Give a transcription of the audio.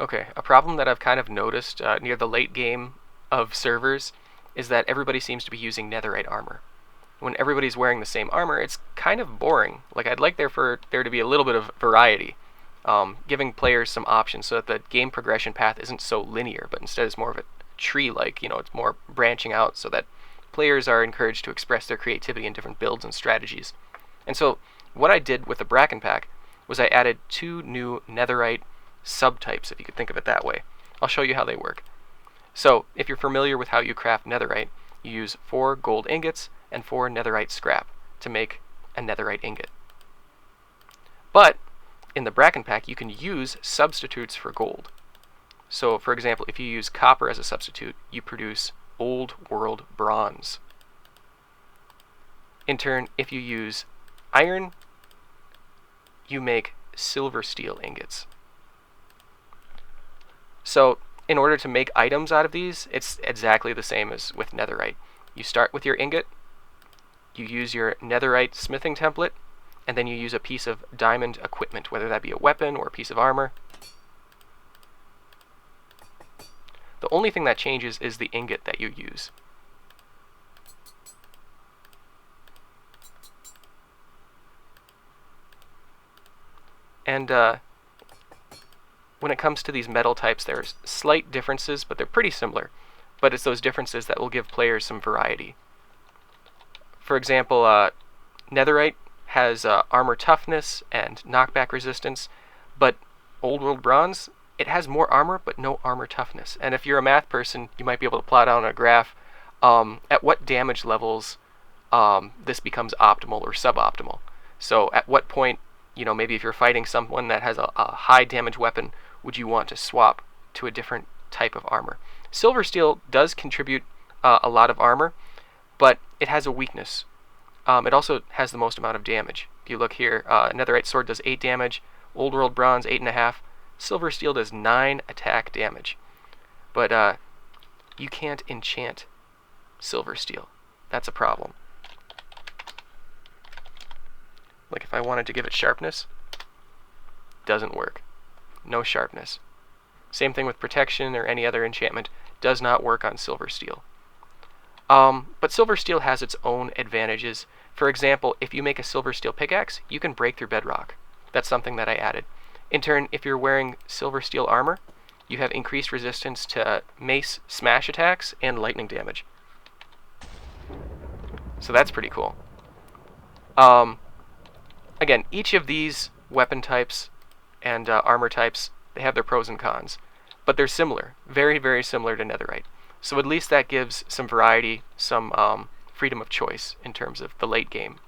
Okay, a problem that I've kind of noticed near the late game of servers is that everybody seems to be using netherite armor. When everybody's wearing the same armor, it's kind of boring. Like, I'd like for there to be a little bit of variety, giving players some options so that the game progression path isn't so linear, but instead is more of a tree-like. It's more branching out so that players are encouraged to express their creativity in different builds and strategies. And so what I did with the Bracken Pack was I added 2 new netherite subtypes, if you could think of it that way. I'll show you how they work. So if you're familiar with how you craft netherite, you use 4 gold ingots and 4 netherite scrap to make a netherite ingot. But in the Bracken Pack, you can use substitutes for gold. So for example, if you use copper as a substitute, you produce old world bronze. In turn, if you use iron, you make silver steel ingots. So in order to make items out of these, it's exactly the same as with netherite. You start with your ingot, you use your netherite smithing template, and then you use a piece of diamond equipment, whether that be a weapon or a piece of armor. The only thing that changes is the ingot that you use. And when it comes to these metal types, there's slight differences, but they're pretty similar. But it's those differences that will give players some variety. For example, netherite has armor toughness and knockback resistance, but Old World Bronze, it has more armor but no armor toughness. And if you're a math person, you might be able to plot out on a graph at what damage levels this becomes optimal or suboptimal. So at what point, maybe if you're fighting someone that has a high damage weapon, would you want to swap to a different type of armor? Silver steel does contribute a lot of armor, but it has a weakness. It also has the most amount of damage. If you look here, netherite sword does 8 damage, Old World Bronze 8.5, silver steel does 9 attack damage. But you can't enchant silver steel. That's a problem. Like if I wanted to give it sharpness, doesn't work. No sharpness. Same thing with protection or any other enchantment, does not work on silver steel. But silver steel has its own advantages. For example, if you make a silver steel pickaxe, you can break through bedrock. That's something that I added. In turn, if you're wearing silver steel armor, you have increased resistance to mace smash attacks and lightning damage. So that's pretty cool. Again, each of these weapon types and armor types, they have their pros and cons. But they're similar, very, very similar to netherite. So at least that gives some variety, some freedom of choice in terms of the late game